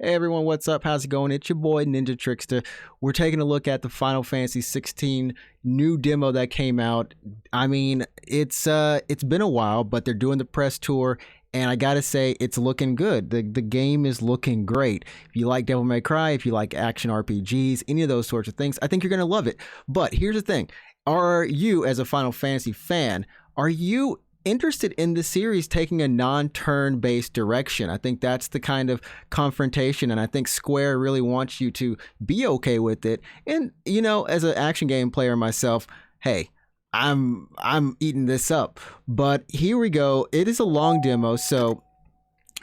Hey everyone, what's up? How's it going? It's your boy NinjaTrixta. We're taking a look at the Final Fantasy XVI new demo that came out. I mean, it's been a while, but they're doing the press tour, and I gotta say, it's looking good. The game is looking great. If you like Devil May Cry, if you like action RPGs, any of those sorts of things, I think you're gonna love it. But here's the thing: are you, as a Final Fantasy fan, are you interested in the series taking a non-turn based direction? I think that's the kind of confrontation, and I think Square really wants you to be okay with it. And you know, as an action game player myself, hey, I'm eating this up. But here we go. It is a long demo, so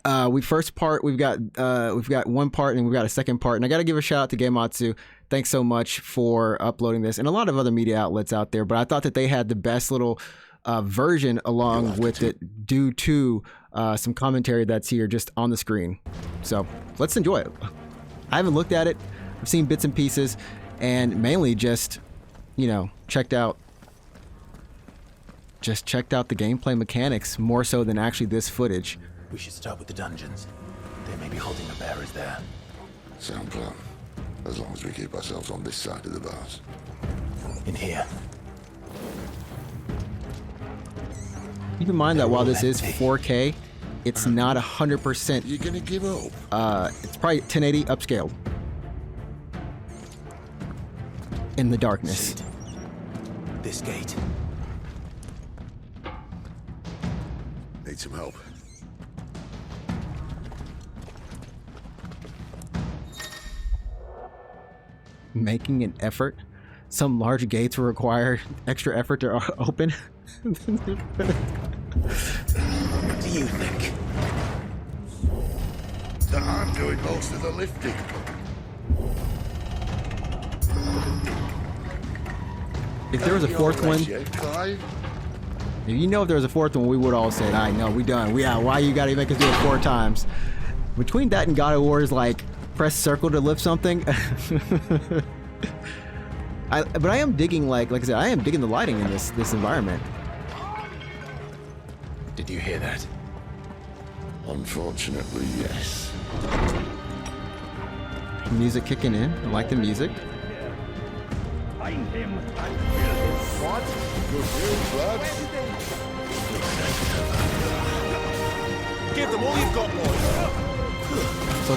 we've got one part and we've got a second part, and I got to give a shout out to Gematsu. Thanks so much for uploading this, and a lot of other media outlets out there, but I thought that they had the best little version along with it due to some commentary that's here just on the screen. So let's enjoy it. I haven't looked at it. I've seen bits and pieces, and mainly just, you know, checked out the gameplay mechanics more so than actually this footage. We should start with the dungeons. They may be holding the bearers there. Sound plan. As long as we keep ourselves on this side of the bars. In here. Keep in mind that while this is 4K, it's not 100%. You gonna give up? It's probably 1080 upscaled. In the darkness. Sid, this gate. Need some help. Making an effort. Some large gates will require extra effort to open. What do you think? That I'm doing most of the lifting. If there was a fourth one, if you know if there was a fourth one, we would all say, "I know, we done. Yeah, why you gotta make us do it 4 times?" Between that and God of War's like press circle to lift something. But I am digging, like I said, I am digging the lighting in this environment. Did you hear that? Unfortunately, yes. Music kicking in. I like the music. Find him and kill him. What? Good news, lads. Give them all you've got, boys. So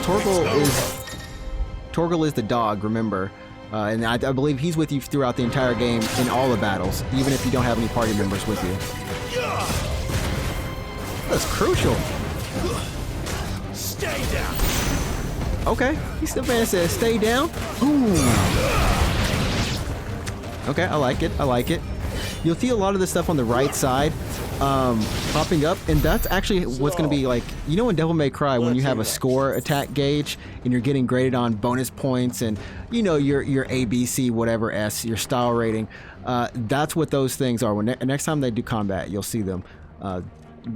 Torgal is the dog, remember, and I believe he's with you throughout the entire game in all the battles, even if you don't have any party members with you. That's crucial. Stay down. Okay, he's the man says stay down. Ooh. Okay, I like it. I like it. You'll see a lot of this stuff on the right side popping up, and that's actually what's going to be like, you know, in Devil May Cry when you have a score attack gauge and you're getting graded on bonus points and, you know, your ABC whatever S, your style rating. That's what those things are. When next time they do combat, you'll see them.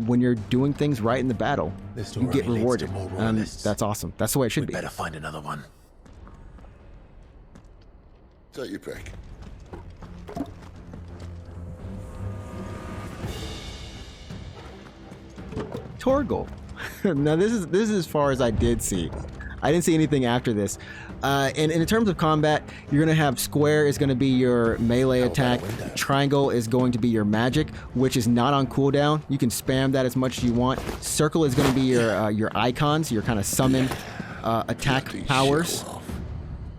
When you're doing things right in the battle, you get rewarded, and that's awesome. That's the way it should be. Better find another one. Take your pick. Torgal. Now this is as far as I did see. I didn't see anything after this. And in terms of combat, you're gonna have square is gonna be your melee attack. Triangle is going to be your magic, which is not on cooldown. You can spam that as much as you want. Circle is gonna be your icons, your kind of summon attack powers.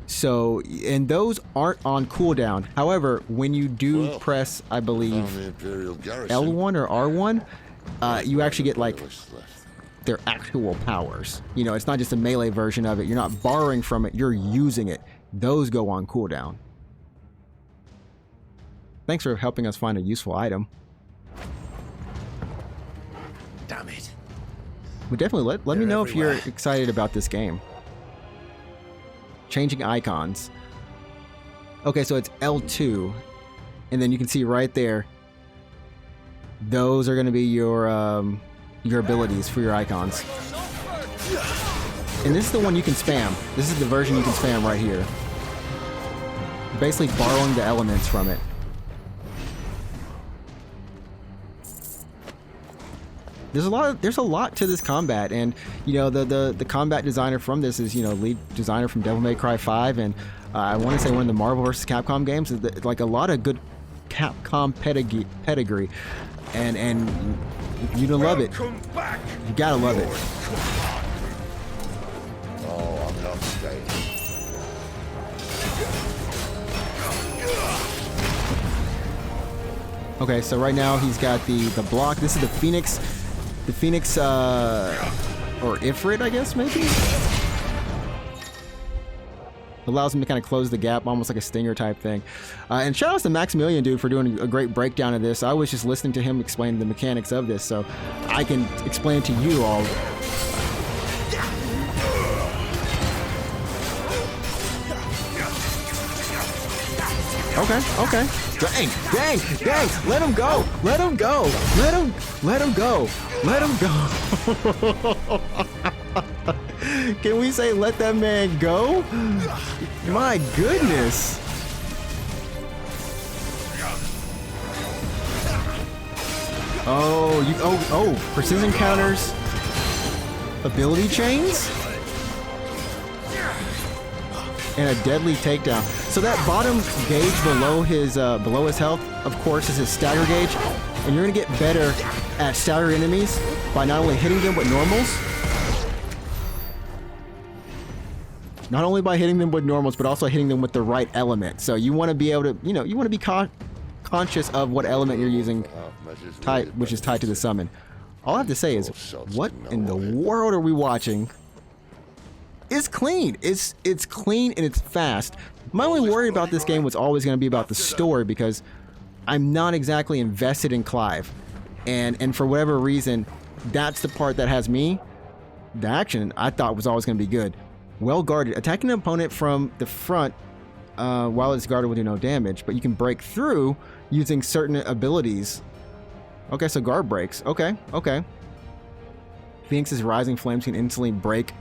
So, and those aren't on cooldown. However, when you do press, I believe, L1 or R1, you actually get like their actual powers. You know, it's not just a melee version of it. You're not borrowing from it, you're using it. Those go on cooldown. Thanks for helping us find a useful item. Damn it. But definitely let me know if you're excited about this game. Changing icons. Okay, so it's L2, and then you can see right there, those are going to be your abilities for your icons. And this is the one you can spam. This is the version you can spam right here. Basically borrowing the elements from it. there's a lot to this combat, and you know the combat designer from this is, you know, lead designer from Devil May Cry 5, and I want to say one of the Marvel vs. Capcom games. Like a lot of good Capcom pedigree, and you're gonna love it. You gotta love it. Oh, I'm not staying. Okay, so right now he's got the block. This is the Phoenix or Ifrit, I guess, maybe? Allows him to kind of close the gap, almost like a stinger type thing. And shout out to Maximilian, dude, for doing a great breakdown of this. I was just listening to him explain the mechanics of this, so I can explain it to you all. Okay. Dang. Let him go. Let him go. Can we say let that man go? My goodness. Oh, precision counters. Ability chains? And a deadly takedown. So that bottom gauge below his health, of course, is his stagger gauge, and you're gonna get better at stagger enemies by not only hitting them with normals, but also hitting them with the right element. So you want to be able to, you know, you want to be conscious of what element you're using, which is tied to the summon. All I have to say is, what in the world are we watching? It's clean. It's clean and it's fast. My only worry about this game was always going to be about the story, because I'm not exactly invested in Clive, and for whatever reason, that's the part that has me. The action I thought was always going to be good. Well guarded. Attacking an opponent from the front while it's guarded will do no damage, but you can break through using certain abilities. Okay, so guard breaks. Okay. Phoenix's rising flames can instantly break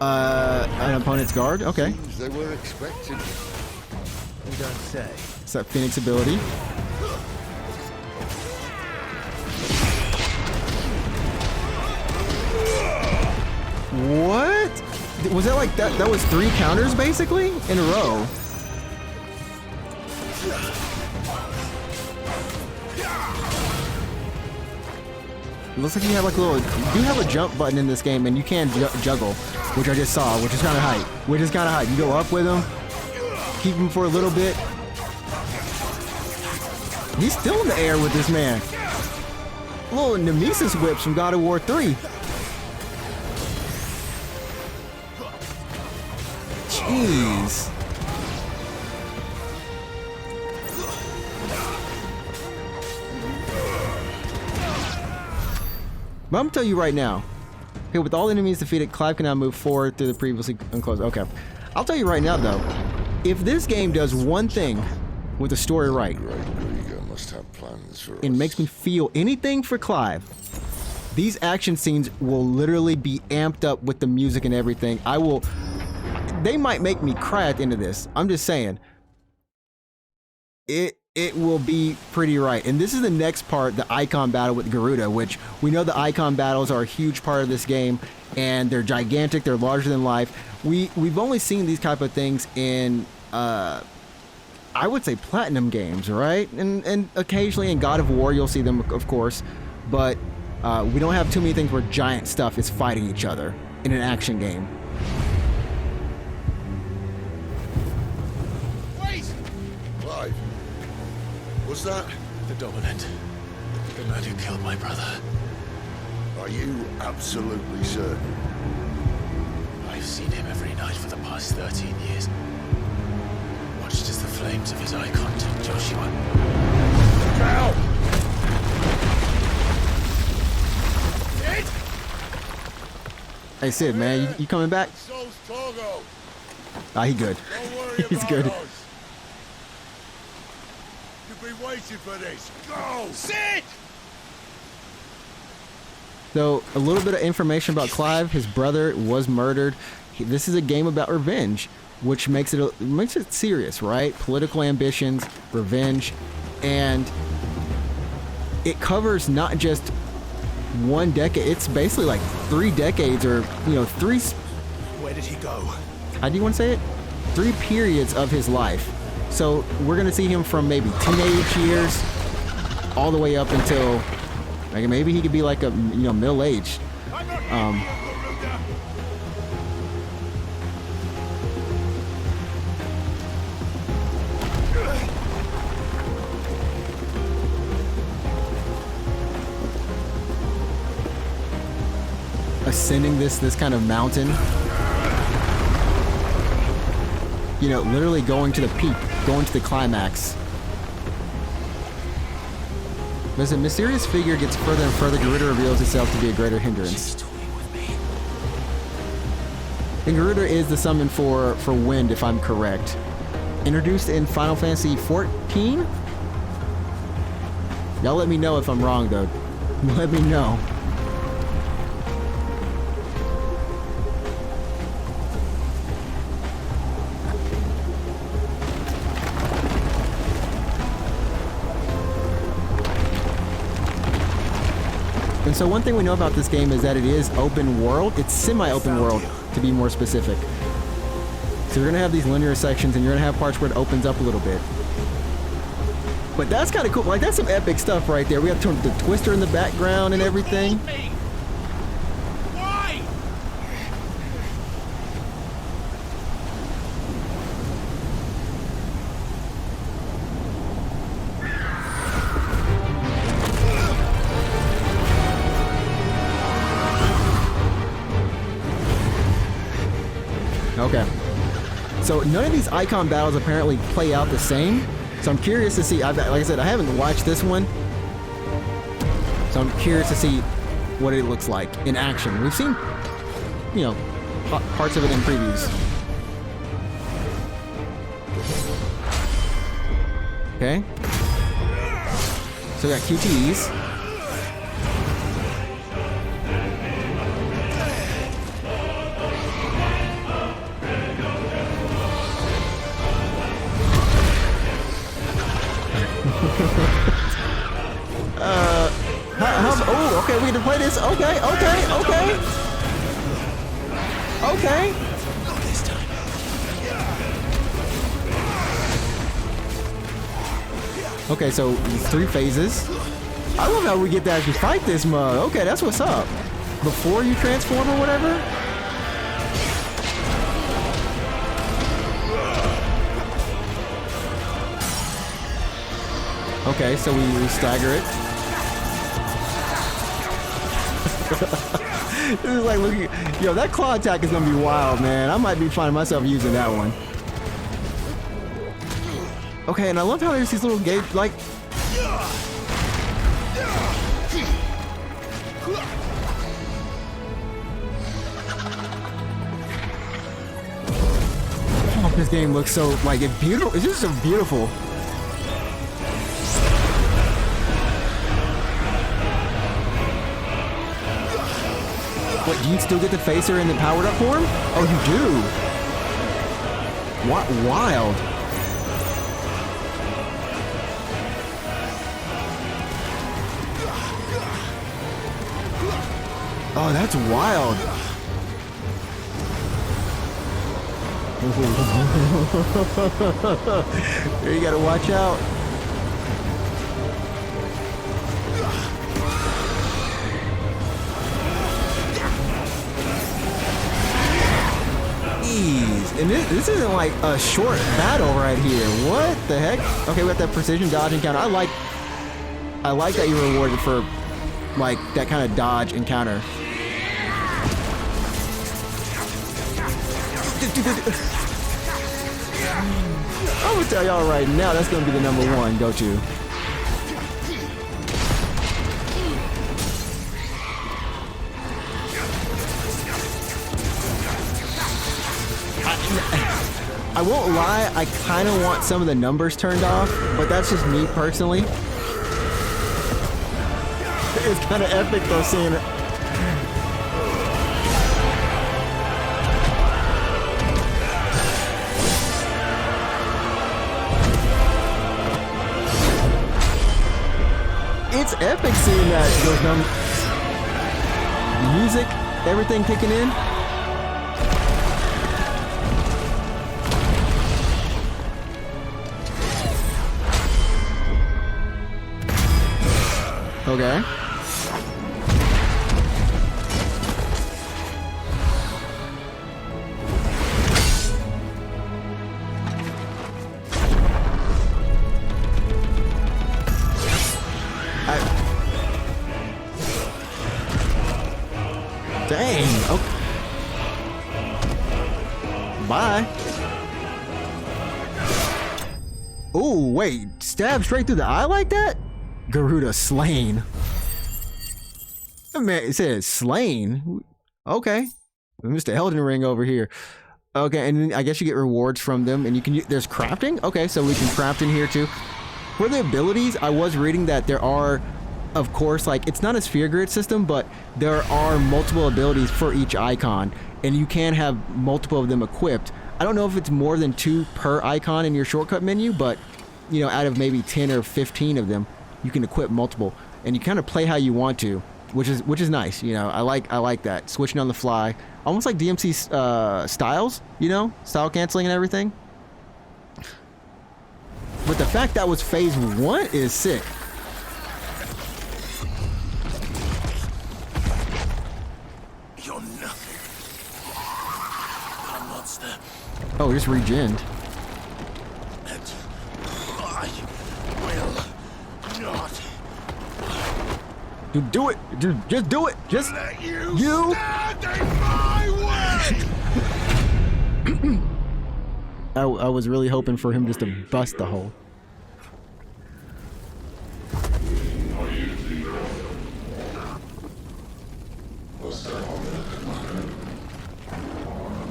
an opponent's guard. Okay. They were expecting. You don't say. It's that Phoenix ability. What? Was that like that? That was 3 counters basically in a row. It looks like you have like a little. You do have a jump button in this game, and you can juggle, which I just saw, which is kind of hype. You go up with him, keep him for a little bit. He's still in the air with this man. Little Nemesis whips from God of War 3. Jeez. But I'm gonna tell you right now. Okay, with all enemies defeated, Clive can now move forward through the previously enclosed. Okay. I'll tell you right now though, if this game does one thing with the story right, Must have plans for and makes me feel anything for Clive, these action scenes will literally be amped up with the music and everything. They might make me cry at the end of this. I'm just saying. It will be pretty right. And this is the next part, the Eikon battle with Garuda, which we know the Eikon battles are a huge part of this game, and they're gigantic, they're larger than life. We've only seen these type of things in I would say Platinum games, right? And occasionally in God of War you'll see them, of course, but we don't have too many things where giant stuff is fighting each other in an action game. Clive. Was that? The Dominant. The man who killed my brother. Are you absolutely certain? I've seen him every night for the past 13 years. Watched as the flames of his Eikon took Joshua. Drow! Sid! Hey Sid, man, you coming back? So's Togo. Ah, he good. Don't worry He's about good. us. You've been waiting for this. Go! Sid! So, a little bit of information about Clive. His brother was murdered. This is a game about revenge, which makes it serious, right? Political ambitions, revenge, and it covers not just 1 decade. It's basically like 3 decades, or you know, Where did he go? how do you want to say it? 3 periods of his life. So we're gonna see him from maybe teenage years all the way up until like maybe he could be like a middle-aged. Ascending this kind of mountain. You know, literally going to the peak, going to the climax. As a mysterious figure gets further and further, Garuda reveals itself to be a greater hindrance. And Garuda is the summon for wind, if I'm correct. Introduced in Final Fantasy XIV? Y'all let me know if I'm wrong, though. Let me know. And so one thing we know about this game is that it is open world. It's semi-open world, to be more specific. So you're going to have these linear sections, and you're going to have parts where it opens up a little bit. But that's kind of cool. Like, that's some epic stuff right there. We have the twister in the background and everything. Why? Okay. So none of these Eikon battles apparently play out the same. So I'm curious to see. Like I said, I haven't watched this one. So I'm curious to see what it looks like in action. We've seen, you know, parts of it in previews. Okay. So we got QTEs. Oh, okay, we get to play this. Okay. Not this time. Okay, so 3 phases. I love how we get to actually fight this mug. Okay, that's what's up. Before you transform or whatever. Okay, so we stagger it. This is like looking. Yo, that claw attack is gonna be wild, man. I might be finding myself using that one. Okay, and I love how there's these little gauge, like. Oh, this game looks so like it beautiful. It's just so beautiful. What, do you still get the facer in the powered up form? Oh, you do. What? Wild. Oh, that's wild. There, you gotta watch out. And this isn't like a short battle right here. What the heck? Okay, we got that precision dodge encounter. I like that you're rewarded for like that kind of dodge encounter. I'm gonna tell y'all right now, that's gonna be the number 1, don't you? I won't lie, I kind of want some of the numbers turned off, but that's just me personally. It's kind of epic though seeing it. It's epic seeing that, those numbers. music, everything kicking in. Okay. Dang. Okay. Bye. Ooh, wait. Stab straight through the eye like that? Garuda slain. Man, it says slain. Okay. Mr. Elden Ring over here. Okay, and I guess you get rewards from them, and you can there's crafting? Okay, so we can craft in here too. For the abilities, I was reading that there are, of course, like, it's not a sphere grid system, but there are multiple abilities for each icon, and you can have multiple of them equipped. I don't know if it's more than 2 per icon in your shortcut menu, but, you know, out of maybe 10 or 15 of them, you can equip multiple, and you kind of play how you want to, which is nice. You know, I like that, switching on the fly, almost like DMC styles, you know, style canceling and everything. But the fact that was phase 1 is sick. You're nothing. A monster. Oh, just regened. And I will not Dude, do it. Dude, just do it. Just let you stand in my way. I was really hoping for him just to bust the hole.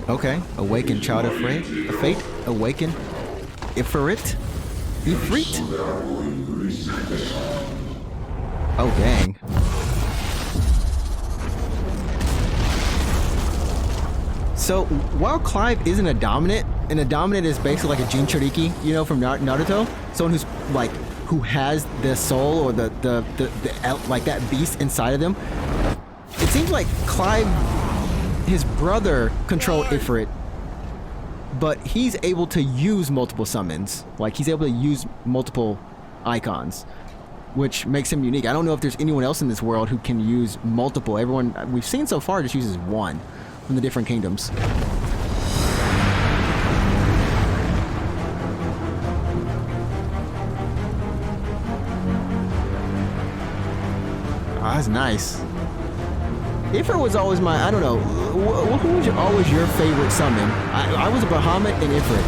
Okay, awaken child of fate, awaken Ifrit. Oh dang. So while Clive isn't a dominant, and a dominant is basically like a Jinchuriki, you know, from Naruto, someone who's like, who has the soul or the like that beast inside of them. It seems like Clive, his brother, controlled Ifrit, but he's able to use multiple summons. Like, he's able to use multiple icons, which makes him unique. I don't know if there's anyone else in this world who can use multiple. Everyone we've seen so far just uses one from the different kingdoms. Oh, that's nice. Ifrit was always my, I don't know, who was always your favorite summon? I was a Bahamut and Ifrit.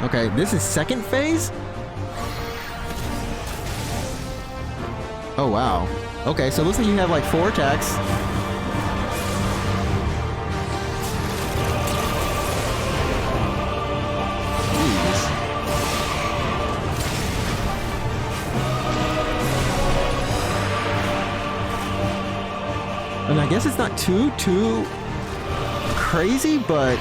Okay, this is second phase? Oh, wow. Okay, so it looks like you have like 4 attacks. And I guess it's not too crazy, but...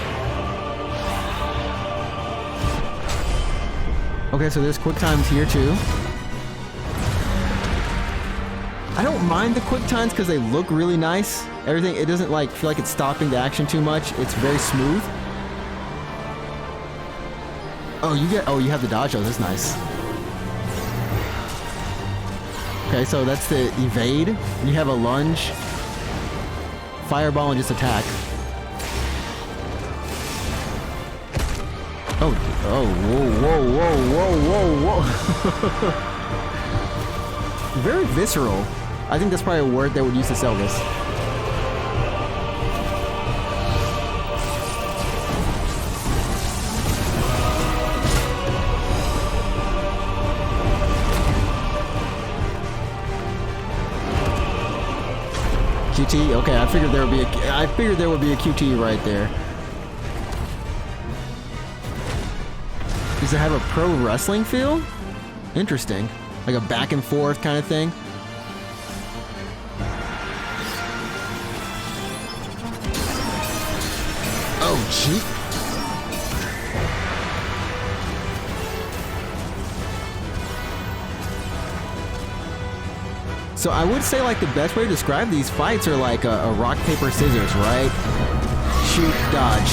Okay, so there's quick times here too. I don't mind the quick times because they look really nice. Everything, it doesn't like feel like it's stopping the action too much. It's very smooth. Oh, you have the dodge. Oh, that's nice. Okay, so that's the evade. You have a lunge, fireball, and just attack. Oh, whoa. Very visceral. I think that's probably a word they would use to sell this. QT? Okay, I figured there would be a QT right there. Does it have a pro wrestling feel? Interesting. Like a back and forth kind of thing. Oh, gee. So I would say like the best way to describe these fights are like a rock, paper, scissors, right? Shoot, dodge,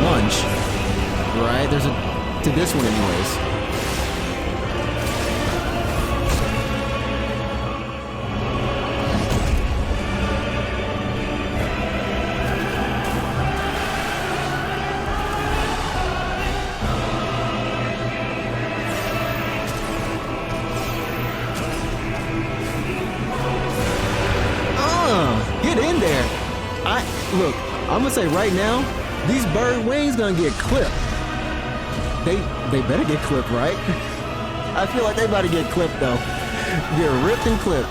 lunge, right? There's a, to this one anyways. Look, I'm gonna say right now, these bird wings gonna get clipped. They better get clipped, right? I feel like they about to get clipped though. Get ripped and clipped.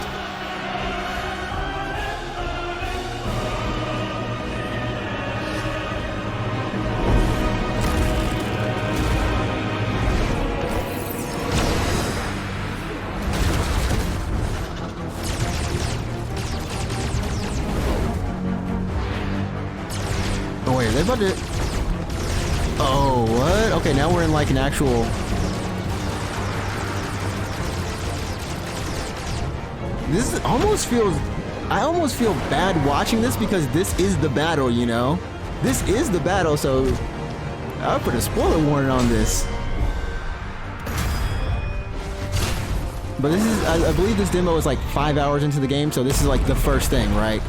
They about to... Oh, what? Okay, now we're in like an actual... This almost feels... I almost feel bad watching this because this is the battle, you know? This is the battle, so... I'll put a spoiler warning on this. But this is... I believe this demo is like 5 hours into the game, so this is like the first thing, right?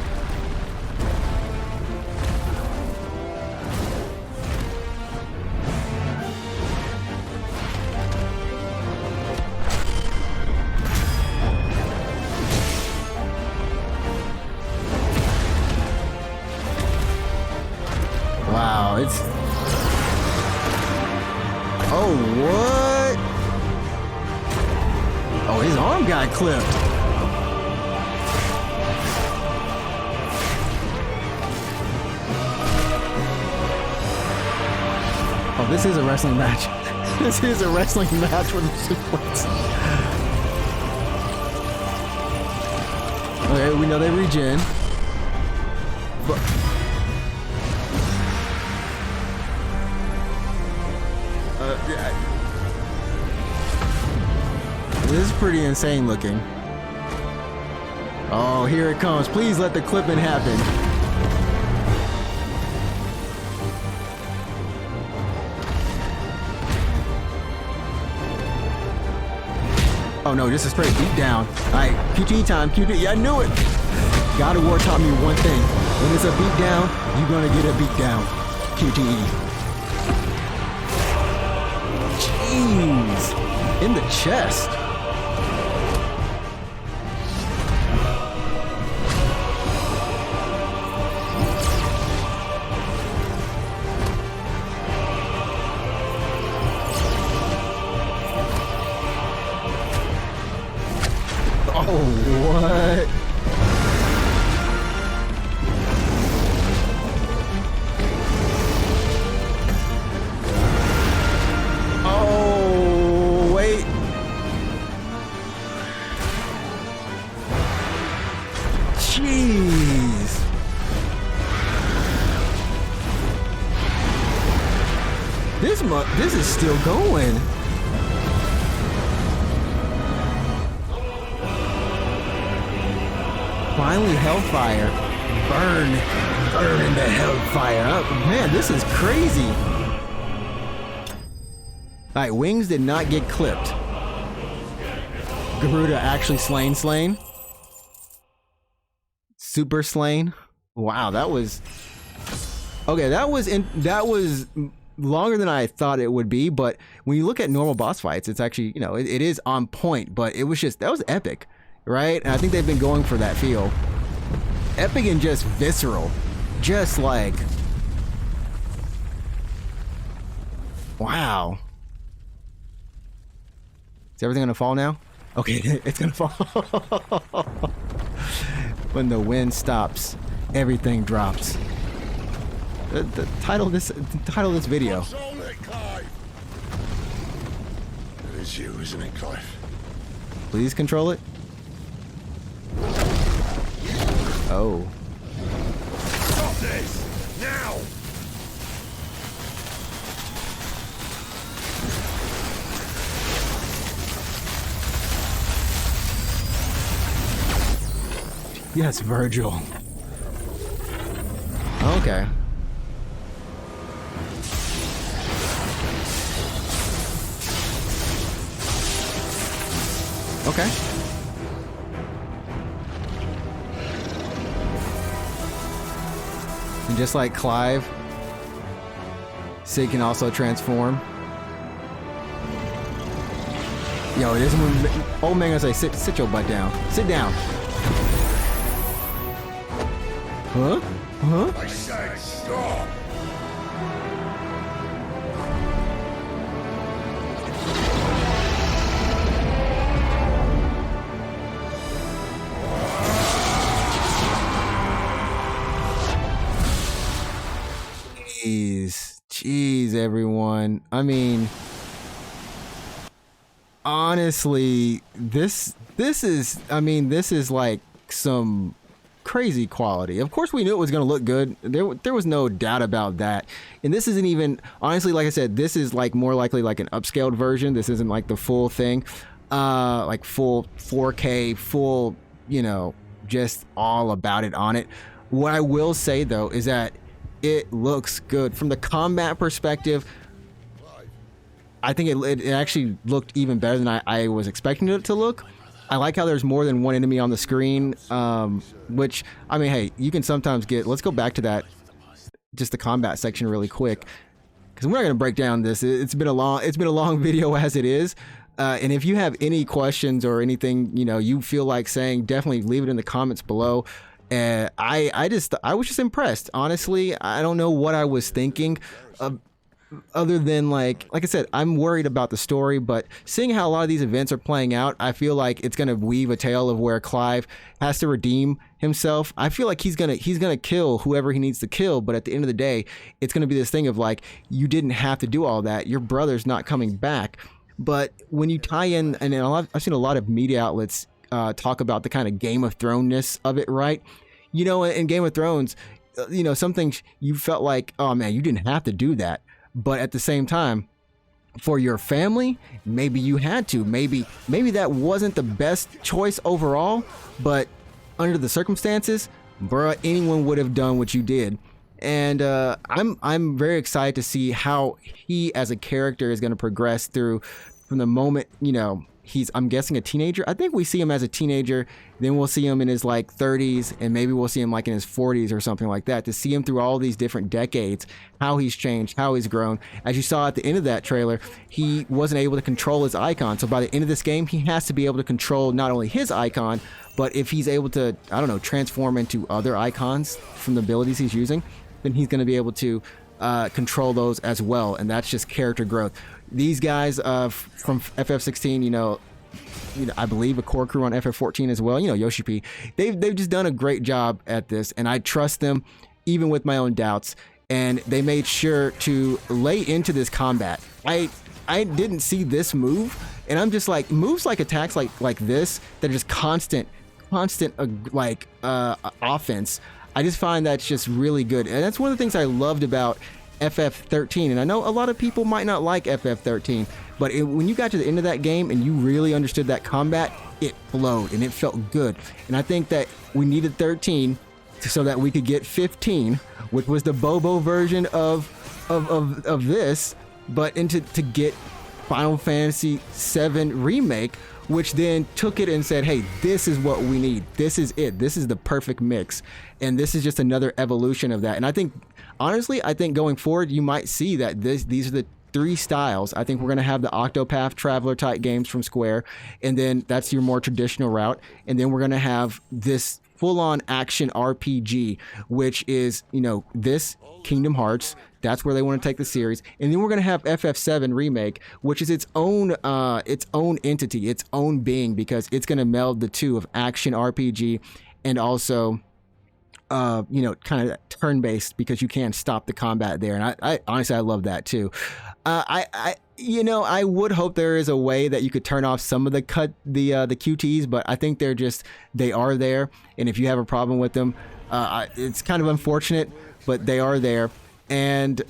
Wow, it's... Oh, what? Oh, his arm got clipped. Oh, this is a wrestling match. This is a wrestling match with the sequence. Okay, we know they regen. But... This is pretty insane looking. Oh, here it comes. Please let the clipping happen. Oh no, this is straight beat down. Alright, QTE time, QTE. Yeah, I knew it. God of War taught me one thing. When it's a beat down, you're gonna get a beat down. QTE. Jeez. In the chest. Oh, what? Oh, wait. Jeez. This is still going. Finally, Hellfire. Burn in the Hellfire. Oh, man, this is crazy. Alright, wings did not get clipped. Garuda actually slain. Super slain. Wow, that was... Okay, that was longer than I thought it would be, but when you look at normal boss fights, it's actually, you know, it is on point, but it was just, that was epic. Right? And I think they've been going for that feel. Epic and just visceral. Just like... Wow. Is everything gonna fall now? Okay, it's gonna fall. When the wind stops, everything drops. The title of this video. It is you, isn't it, Clive? Please control it. Oh. Stop this! Now! Yes, Virgil. Okay. Okay. And just like Clive, Sid can also transform. Yo, it isn't when old man gonna say, sit your butt down. Sit down. Huh? Huh? I said stop! Jeez, everyone. I mean, honestly, this is like some crazy quality. Of course, we knew it was going to look good. There was no doubt about that. And this isn't even, honestly, like I said, this is like more likely like an upscaled version. This isn't like the full thing, like full 4K, full, you know, just all about it on it. What I will say though is that it looks good from the combat perspective. I think it actually looked even better than I was expecting it to look. I like how there's more than one enemy on the screen, which, I mean, hey, you can sometimes get, let's go back to that, just the combat section really quick, because we're not going to break down this. It's been a long video as it is. And if you have any questions or anything, you know, you feel like saying, definitely leave it in the comments below. I was just impressed. Honestly, I don't know what I was thinking. Other than like I said, I'm worried about the story, but seeing how a lot of these events are playing out, I feel like it's gonna weave a tale of where Clive has to redeem himself. I feel like he's gonna kill whoever he needs to kill, but at the end of the day, it's gonna be this thing of like, you didn't have to do all that. Your brother's not coming back. But when you tie in, and I've seen a lot of media outlets talk about the kind of Game of Thrones-ness of it, right? You know, in Game of Thrones, you know, some things you felt like, oh man, you didn't have to do that. But at the same time, for your family, maybe you had to. Maybe that wasn't the best choice overall, but under the circumstances, bruh, anyone would have done what you did. And I'm very excited to see how he as a character is going to progress through from the moment, you know, I'm guessing a teenager. I think we see him as a teenager, then we'll see him in his like 30s, and maybe we'll see him like in his 40s or something like that, to see him through all these different decades, how he's changed, how he's grown. As you saw at the end of that trailer, he wasn't able to control his Eikon. So by the end of this game, he has to be able to control not only his Eikon, but if he's able to, I don't know, transform into other Eikons from the abilities he's using, then he's going to be able to control those as well. And that's just character growth. These guys from FF16, you know, I believe a core crew on FF14 as well, you know, Yoshi P, they've just done a great job at this, and I trust them even with my own doubts. And they made sure to lay into this combat. I didn't see this move, and I'm just like, moves like attacks like this that are just constant offense. I just find that's just really good, and that's one of the things I loved about FF13. And I know a lot of people might not like FF13, but when you got to the end of that game and you really understood that combat, it flowed and it felt good. And I think that we needed 13 so that we could get 15, which was the Bobo version of this, but to get Final Fantasy VII Remake, which then took it and said, hey, this is what we need. This is it. This is the perfect mix. And this is just another evolution of that. And I think, honestly, going forward, you might see that these are the three styles. I think we're going to have the Octopath Traveler type games from Square, and then that's your more traditional route. And then we're going to have this full-on action RPG, which is, you know, this Kingdom Hearts. That's where they want to take the series. And then we're going to have FF7 Remake, which is its own entity, its own being, because it's going to meld the two of action RPG and also you know, kind of turn-based, because you can stop the combat there. And I honestly, I love that too. You know, I would hope there is a way that you could turn off some of the QTs, but I think they are there. And if you have a problem with them, it's kind of unfortunate, but they are there. And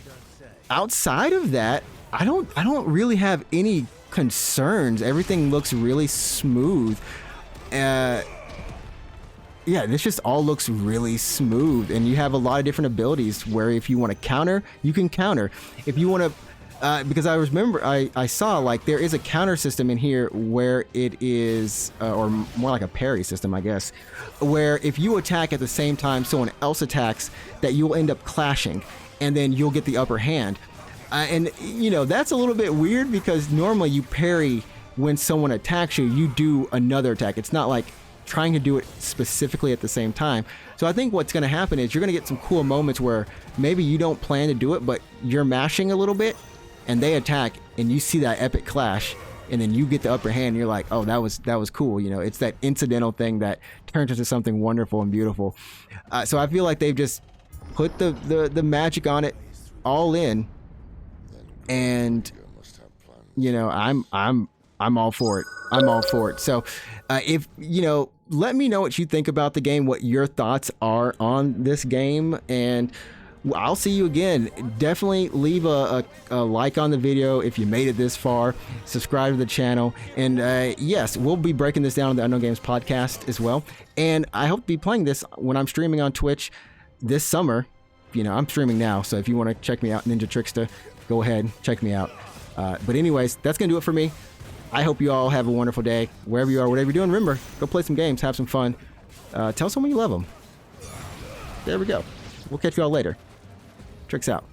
outside of that, I don't really have any concerns. Everything looks really smooth. yeah, this just all looks really smooth, and you have a lot of different abilities where if you want to counter, you can counter. If you want to, because I remember I saw like there is a counter system in here where it is, or more like a parry system, I guess, where if you attack at the same time someone else attacks, that you'll end up clashing, and then you'll get the upper hand. And you know, that's a little bit weird because normally you parry when someone attacks you, you do another attack. It's not like trying to do it specifically at the same time. So I think what's going to happen is you're going to get some cool moments where maybe you don't plan to do it, but you're mashing a little bit and they attack and you see that epic clash, and then you get the upper hand and you're like, oh, that was cool. You know, it's that incidental thing that turns into something wonderful and beautiful. So I feel like they've just put the magic on it all in, and you know, I'm all for it. I'm all for it. So if you know, let me know what you think about the game, what your thoughts are on this game, and I'll see you again. Definitely leave a like on the video if you made it this far. Subscribe to the channel, and yes, we'll be breaking this down on the Unknown Games podcast as well. And I hope to be playing this when I'm streaming on Twitch this summer. You know, I'm streaming now, so if you want to check me out, NinjaTrixta, go ahead, check me out. But anyways, that's gonna do it for me. I hope you all have a wonderful day wherever you are, whatever you're doing. Remember, go play some games, have some fun. Tell someone you love them. There we go. We'll catch you all later. Tricks out.